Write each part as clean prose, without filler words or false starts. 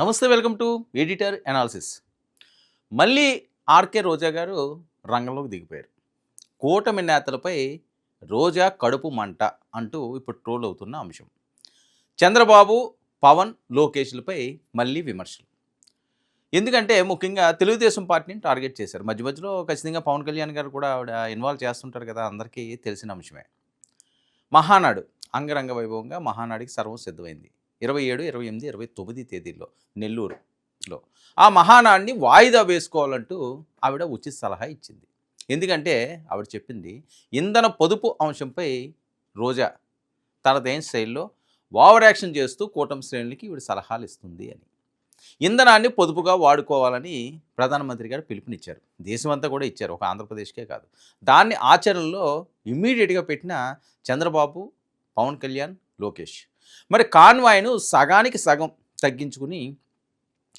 నమస్తే, welcome to editor analysis. మళ్ళీ RK రోజా గారు రంగంలోకి దిగిపోయారు. కూటమి నేతలపై రోజా కడుపు మంట అంటూ ఇప్పుడు ట్రోల్ అవుతున్న అంశం. చంద్రబాబు, పవన్, లోకేష్లపై మళ్ళీ విమర్శలు. ఎందుకంటే ముఖ్యంగా తెలుగుదేశం పార్టీని టార్గెట్ చేశారు. మధ్య మధ్యలో ఖచ్చితంగా పవన్ కళ్యాణ్ గారు కూడా ఆవిడ ఇన్వాల్వ్ చేస్తుంటారు కదా, అందరికీ తెలిసిన అంశమే. మహానాడు అంగరంగ వైభవంగా మహానాడికి సర్వం సిద్ధమైంది. 27, 28, 29 తేదీల్లో నెల్లూరులో ఆ మహానాడిని వాయిదా వేసుకోవాలంటూ ఆవిడ ఉచిత సలహా ఇచ్చింది. ఎందుకంటే ఆవిడ చెప్పింది, ఇంధన పొదుపు అంశంపై రోజా తనదైన స్టైల్లో ఓవర్ యాక్షన్ చేస్తూ కూటమి శ్రేణులకి ఈవిడ సలహాలు ఇస్తుంది అని. ఇంధనాన్ని పొదుపుగా వాడుకోవాలని ప్రధానమంత్రి గారు పిలుపునిచ్చారు. దేశమంతా కూడా ఇచ్చారు, ఒక ఆంధ్రప్రదేశ్కే కాదు. దాన్ని ఆచరణలో ఇమ్మీడియట్గా పెట్టిన చంద్రబాబు, పవన్ కళ్యాణ్, లోకేష్. మరి కాన్వాయ్ను సగానికి సగం తగ్గించుకుని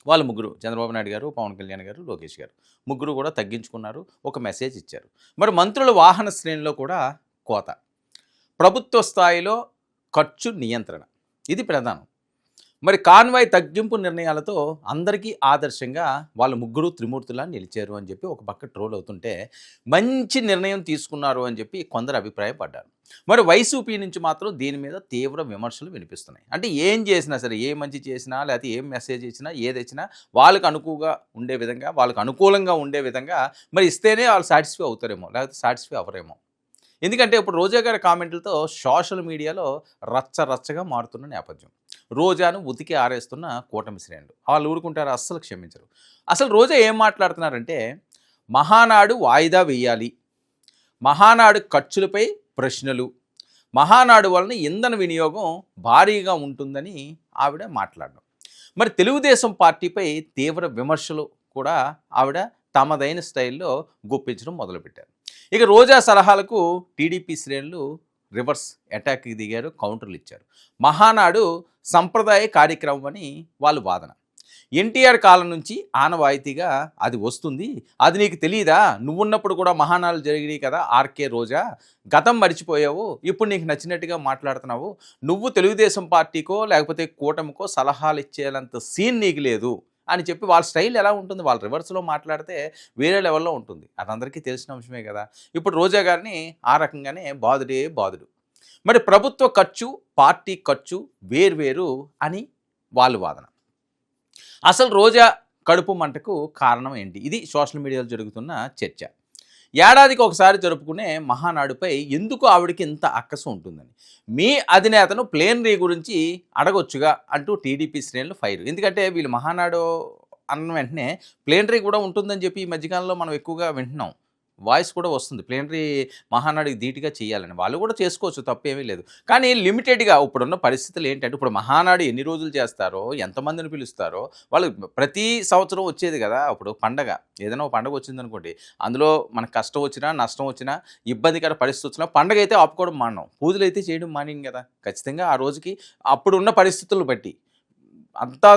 వాళ్ళు ముగ్గురు, చంద్రబాబు నాయుడు గారు, పవన్ కళ్యాణ్ గారు, లోకేష్ గారు ముగ్గురు కూడా తగ్గించుకున్నారు. ఒక మెసేజ్ ఇచ్చారు. మరి మంత్రుల వాహన శ్రేణిలో కూడా కోత, ప్రభుత్వ స్థాయిలో ఖర్చు నియంత్రణ, ఇది ప్రధానం. మరి కాన్వాయ్ తగ్గింపు నిర్ణయాలతో అందరికీ ఆదర్శంగా వాళ్ళ ముగ్గురు త్రిమూర్తులా నిలిచారు అని చెప్పి ఒక పక్క ట్రోల్ అవుతుంటే, మంచి నిర్ణయం తీసుకున్నారు అని చెప్పి కొందరు అభిప్రాయపడ్డారు. మరి వైసీపీ నుంచి మాత్రం దీని మీద తీవ్ర విమర్శలు వినిపిస్తున్నాయి. అంటే ఏం చేసినా సరే, ఏ మంచి చేసినా లేకపోతే ఏం మెసేజ్ ఇచ్చినా, ఏదిచ్చినా వాళ్ళకు అనుకూలంగా ఉండే విధంగా మరి ఇస్తేనే వాళ్ళు సాటిస్ఫై అవుతారేమో, లేకపోతే సాటిస్ఫై అవ్వరేమో. ఎందుకంటే ఇప్పుడు రోజా గారి కామెంట్లతో సోషల్ మీడియాలో రచ్చరచ్చగా మారుతున్న నేపథ్యం. రోజాను ఉతికి ఆరేస్తున్న కూటమి శ్రేణులు వాళ్ళు ఊరుకుంటారు, అస్సలు క్షమించరు. అసలు రోజా ఏం మాట్లాడుతున్నారంటే, మహానాడు వాయిదా వేయాలి, మహానాడు ఖర్చులపై ప్రశ్నలు, మహానాడు వలన ఇంధన వినియోగం భారీగా ఉంటుందని ఆవిడ మాట్లాడడం. మరి తెలుగుదేశం పార్టీపై తీవ్ర విమర్శలు కూడా ఆవిడ తమదైన స్టైల్లో గుప్పించడం మొదలుపెట్టారు. ఇక రోజా సలహాలకు టీడీపీ శ్రేణులు రివర్స్ అటాక్కి దిగారు, కౌంటర్లు ఇచ్చారు. మహానాడు సంప్రదాయ కార్యక్రమం అని వాళ్ళు వాదన. ఎన్టీఆర్ కాలం నుంచి ఆనవాయితీగా అది వస్తుంది, అది నీకు తెలియదా? నువ్వున్నప్పుడు కూడా మహానాడు జరిగినాయి కదా ఆర్కే రోజా, గతం మర్చిపోయావు, ఇప్పుడు నీకు నచ్చినట్టుగా మాట్లాడుతున్నావు, నువ్వు తెలుగుదేశం పార్టీకో లేకపోతే కూటమికో సలహాలు ఇచ్చేంత సీన్ నీకు లేదు అని చెప్పి వాళ్ళ స్టైల్ ఎలా ఉంటుంది, వాళ్ళ రివర్స్లో మాట్లాడితే వేరే లెవెల్లో ఉంటుంది. అది అందరికీ తెలిసిన అంశమే కదా. ఇప్పుడు రోజా గారిని ఆ రకంగానే బాదుడు. మరి ప్రభుత్వ ఖర్చు, పార్టీ ఖర్చు వేర్వేరు అని వాళ్ళు వాదన. అసలు రోజా కడుపు మంటకు కారణం ఏంటి? ఇది సోషల్ మీడియాలో జరుగుతున్న చర్చ. ఏడాదికి ఒకసారి జరుపుకునే మహానాడుపై ఎందుకు ఆవిడకి ఇంత అక్కసు ఉంటుందని మీ అధినేతను ప్లేనరీ గురించి అడగొచ్చుగా అంటూ టీడీపీ శ్రేణులు ఫైర్. ఎందుకంటే వీళ్ళు మహానాడు అన్న వెంటనే ప్లేనరీ కూడా ఉంటుందని చెప్పి ఈ మధ్యకాలంలో మనం ఎక్కువగా వింటున్నాం. వాయిస్ కూడా వస్తుంది, ప్లేనరీ మహానాడుకి ధీటుగా చేయాలని. వాళ్ళు కూడా చేసుకోవచ్చు, తప్పేమీ లేదు. కానీ లిమిటెడ్గా ఇప్పుడున్న పరిస్థితులు ఏంటంటే, ఇప్పుడు మహానాడు ఎన్ని రోజులు చేస్తారో, ఎంతమందిని పిలుస్తారో, వాళ్ళు ప్రతి సంవత్సరం వచ్చేది కదా. ఇప్పుడు పండగ, ఏదైనా ఒక పండగ వచ్చిందనుకోండి, అందులో మనకు కష్టం వచ్చినా, నష్టం వచ్చినా, ఇబ్బందికర పరిస్థితి వచ్చినా పండగ అయితే ఆపుకోవడం మానం, పూజలు అయితే చేయడం మానేం కదా. ఖచ్చితంగా ఆ రోజుకి అప్పుడున్న పరిస్థితులను బట్టి అంతా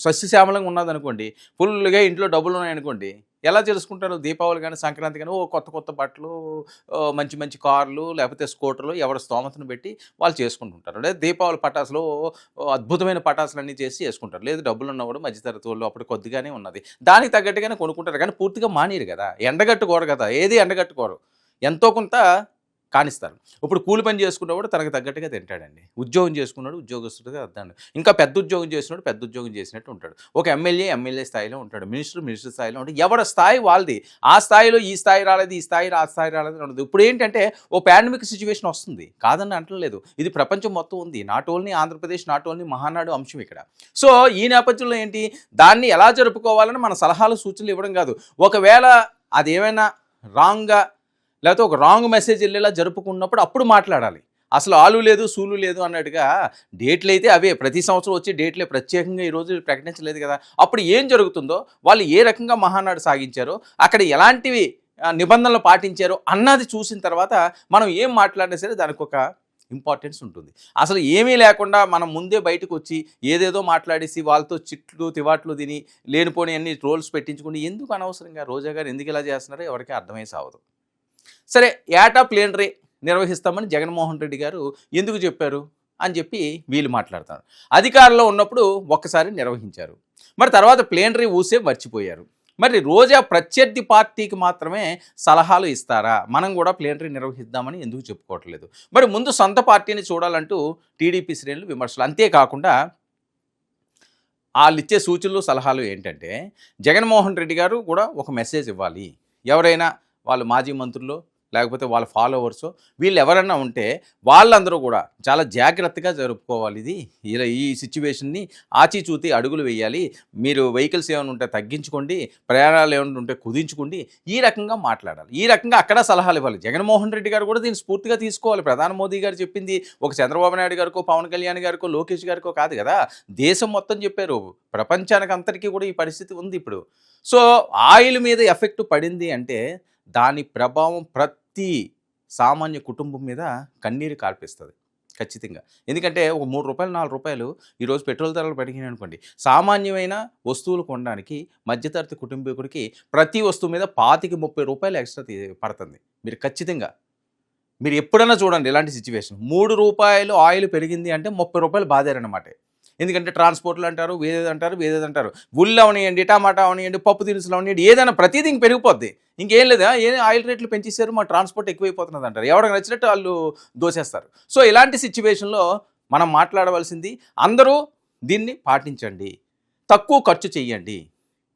సస్యశ్యామలంగా ఉన్నదనుకోండి, ఫుల్గా ఇంట్లో డబ్బులు ఉన్నాయనుకోండి, ఎలా చేసుకుంటారు? దీపావళి కానీ సంక్రాంతి కానీ కొత్త బట్టలు, మంచి మంచి కార్లు లేకపోతే స్కూటర్లు, ఎవరి స్తోమతను పెట్టి వాళ్ళు చేసుకుంటుంటారు. లేదా దీపావళి పటాసులు, అద్భుతమైన పటాసులు అన్నీ చేసి చేసుకుంటారు. లేదు డబ్బులు ఉన్నవాడు మధ్యతరగతి వాళ్ళు అప్పుడు కొద్దిగానే ఉన్నది, దానికి తగ్గట్టుగానే కొనుక్కుంటారు. కానీ పూర్తిగా మానేరు కదా, ఎండగట్టుకోరు కదా, ఏది ఎండగట్టుకోరు, ఎంతో కొంత కానిస్తారు. ఇప్పుడు కూలి పని చేసుకున్నవాడు తనకు తగ్గట్టుగా తింటాడండి. ఉద్యోగం చేసుకున్నాడు ఉద్యోగస్తుడిగా అర్థం, ఇంకా పెద్ద ఉద్యోగం చేసినాడు పెద్ద ఉద్యోగం చేసినట్టు ఉంటాడు. ఒక ఎమ్మెల్యే స్థాయిలో ఉంటాడు, మినిస్టర్ స్థాయిలో ఉంటాడు. ఎవరి స్థాయి వాళ్ళది. ఆ స్థాయిలో ఈ స్థాయి రాలేదు, ఈ స్థాయిలో ఆ స్థాయి రాలేదు ఉండదు. ఇప్పుడు ఏంటంటే ఓ పాండమిక్ సిచ్యువేషన్ వస్తుంది, కాదని అంటలేదు. ఇది ప్రపంచం మొత్తం ఉంది, not only Andhra Pradesh, not only Mahanadu అంశం ఇక్కడ. సో ఈ నేపథ్యంలో ఏంటి, దాన్ని ఎలా జరుపుకోవాలని మన సలహాలు సూచనలు ఇవ్వడం కాదు. ఒకవేళ అదేమైనా రాంగ్గా లేకపోతే ఒక రాంగ్ మెసేజ్ వెళ్ళేలా జరుపుకున్నప్పుడు అప్పుడు మాట్లాడాలి. అసలు ఆలు లేదు సూలు లేదు అన్నట్టుగా డేట్లు అయితే అవే, ప్రతి సంవత్సరం వచ్చే డేట్లే, ప్రత్యేకంగా ఈరోజు ప్రకటించలేదు కదా. అప్పుడు ఏం జరుగుతుందో, వాళ్ళు ఏ రకంగా మహానాడు సాగించారో, అక్కడ ఎలాంటివి నిబంధనలు పాటించారో అన్నది చూసిన తర్వాత మనం ఏం మాట్లాడినా సరే దానికి ఒక ఇంపార్టెన్స్ ఉంటుంది. అసలు ఏమీ లేకుండా మనం ముందే బయటకు వచ్చి ఏదేదో మాట్లాడేసి వాళ్ళతో చిట్లు తివాట్లు తిని లేనిపోని అన్ని ట్రోల్స్ పెట్టించుకుని ఎందుకు అనవసరంగా రోజా గారు ఎందుకు ఇలా చేస్తున్నారో ఎవరికి అర్థమై సావదు. సరే, ఏటా ప్లేనరీ నిర్వహిస్తామని జగన్మోహన్ రెడ్డి గారు ఎందుకు చెప్పారు? అని చెప్పి వీళ్ళు మాట్లాడతారు. అధికారంలో ఉన్నప్పుడు ఒక్కసారి నిర్వహించారు. మరి తర్వాత ప్లేనరీ ఊసే మర్చిపోయారు. మరి రోజా ప్రత్యర్థి పార్టీకి మాత్రమే సలహాలు ఇస్తారా? మనం కూడా ప్లేనరీ నిర్వహిద్దామని ఎందుకు చెప్పుకోవట్లేదు? మరి ముందు సొంత పార్టీని చూడాలంటూ టీడీపీ శ్రేణులు విమర్శలు. అంతేకాకుండా వాళ్ళిచ్చే సూచనలు సలహాలు ఏంటంటే, జగన్మోహన్ రెడ్డి గారు కూడా ఒక మెసేజ్ ఇవ్వాలి. ఎవరైనా వాళ్ళు మాజీ మంత్రులు లేకపోతే వాళ్ళ ఫాలోవర్స్ వీళ్ళు ఎవరన్నా ఉంటే వాళ్ళందరూ కూడా చాలా జాగ్రత్తగా జరుపుకోవాలి. ఇది ఇలా ఈ సిచ్యువేషన్ని ఆచితూచి అడుగులు వేయాలి. మీరు వెహికల్స్ ఏమైనా ఉంటే తగ్గించుకోండి, ప్రయాణాలు ఏమైనా ఉంటే కుదించుకోండి, ఈ రకంగా మాట్లాడాలి. ఈ రకంగా అక్కడ సలహాలు ఇవ్వాలి. జగన్మోహన్ రెడ్డి గారు కూడా దీన్ని స్ఫూర్తిగా తీసుకోవాలి. ప్రధాని మోదీ గారు చెప్పింది ఒక చంద్రబాబు నాయుడు గారికో, పవన్ కళ్యాణ్ గారికో, లోకేష్ గారికో కాదు కదా, దేశం మొత్తం చెప్పారు. ప్రపంచానికి అంతటికీ కూడా ఈ పరిస్థితి ఉంది ఇప్పుడు. సో ఆయిల్ మీద ఎఫెక్ట్ పడింది అంటే దాని ప్రభావం ప్రతి సామాన్య కుటుంబం మీద కన్నీరు కార్పిస్తుంది ఖచ్చితంగా. ఎందుకంటే ఒక రూ. 3 రూ. 4 ఈరోజు పెట్రోల్ ధరలు పెరిగినాయి అనుకోండి, సామాన్యమైన వస్తువులు కొనడానికి మధ్యతరగతి కుటుంబీకుడికి ప్రతి వస్తువు మీద 25-30 ఎక్స్ట్రా పడుతుంది. మీరు ఖచ్చితంగా మీరు ఎప్పుడైనా చూడండి ఇలాంటి సిచ్యువేషన్. రూ. 3 ఆయిల్ పెరిగింది అంటే రూ. 30 బాధారనమాట. ఎందుకంటే ట్రాన్స్పోర్ట్లు అంటారు, వేరేదంటారు. ఉల్లు అవనియండి, టమాటా అవనియండి, పప్పు దినుసులు అవనియండి, ఏదైనా ప్రతిదీ ఇంక పెరిగిపోద్ది. ఇంకేం లేదా, ఆయిల్ రేట్లు పెంచేశారు, మా ట్రాన్స్పోర్ట్ ఎక్కువైపోతున్నది అంటారు. ఎవరికి నచ్చినట్టు వాళ్ళు దోసేస్తారు. సో ఇలాంటి సిచ్యువేషన్లో మనం మాట్లాడవలసింది, అందరూ దీన్ని పాటించండి, తక్కువ ఖర్చు చెయ్యండి.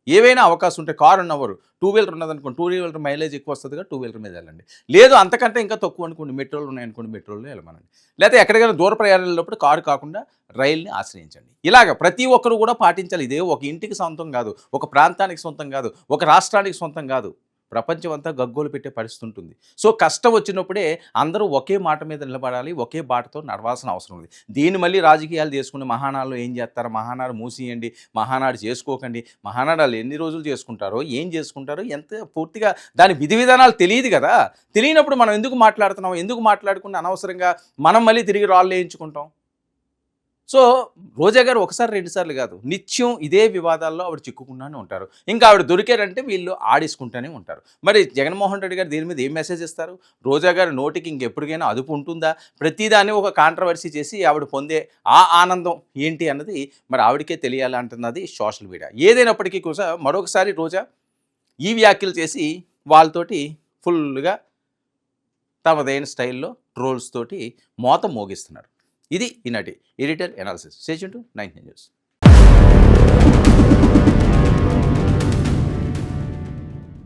ఏవైనా అవకాశం ఉంటే కారు ఉన్నవారు, 2 వీలర్ ఉన్నదనుకోండి, 2 వీలర్ మైలేజ్ ఎక్కువ వస్తుందిగా 2 వీలర్ మీద వెళ్ళండి. లేదు అంతకంటే ఇంకా తక్కువ అనుకోండి, మెట్రోలు ఉన్నాయనుకోండి, మెట్రోల్లో వెళ్ళమనండి. లేకపోతే ఎక్కడికైనా దూర ప్రయాణాలు వెళ్ళినప్పుడు కారు కాకుండా రైల్ని ఆశ్రయించండి. ఇలాగ ప్రతి ఒక్కరు కూడా పాటించాలి. ఇదే ఒక ఇంటికి సొంతం కాదు, ఒక ప్రాంతానికి సొంతం కాదు, ఒక రాష్ట్రానికి సొంతం కాదు, ప్రపంచం అంతా గగ్గోలు పెట్టే పరిస్థితి ఉంటుంది. సో కష్టం వచ్చినప్పుడే అందరూ ఒకే మాట మీద నిలబడాలి, ఒకే బాటతో నడవాల్సిన అవసరం ఉంది. దీన్ని మళ్ళీ రాజకీయాలు చేసుకుని మహానాడులో ఏం చేస్తారో, మహానాడు మూసియండి, మహానాడు చేసుకోకండి, మహానాడాలు ఎన్ని రోజులు చేసుకుంటారో, ఏం చేసుకుంటారో, ఎంత పూర్తిగా దాని విధి విధానాలు తెలియదు కదా. తెలియనప్పుడు మనం ఎందుకు మాట్లాడుతున్నాం, ఎందుకు మాట్లాడుకుని అనవసరంగా మనం మళ్ళీ తిరిగి రాళ్ళు వేయించుకుంటాం. సో రోజా గారు ఒకసారి 2 సార్లు కాదు, నిత్యం ఇదే వివాదాల్లో ఆవిడ చిక్కుకుంటూనే ఉంటారు. ఇంకా ఆవిడ దొరికారంటే వీళ్ళు ఆడేసుకుంటూనే ఉంటారు. మరి జగన్మోహన్ రెడ్డి గారు దీని మీద ఏం మెసేజ్ ఇస్తారు? రోజా గారి నోటికి ఇంకెప్పటికైనా అదుపు ఉంటుందా? ప్రతిదాన్ని ఒక కాంట్రవర్సీ చేసి ఆవిడ పొందే ఆ ఆనందం ఏంటి అన్నది మరి ఆవిడకే తెలియాలి అంటున్నది సోషల్ మీడియా. ఏదైనప్పటికీ కూడా మరొకసారి రోజా ఈ వ్యాఖ్యలు చేసి వాళ్ళతోటి ఫుల్గా తమదైన స్టైల్లో ట్రోల్స్ తోటి మోత మోగిస్తున్నారు. ఇది ఈనాటి editor analysis. Stay tuned to 9 news.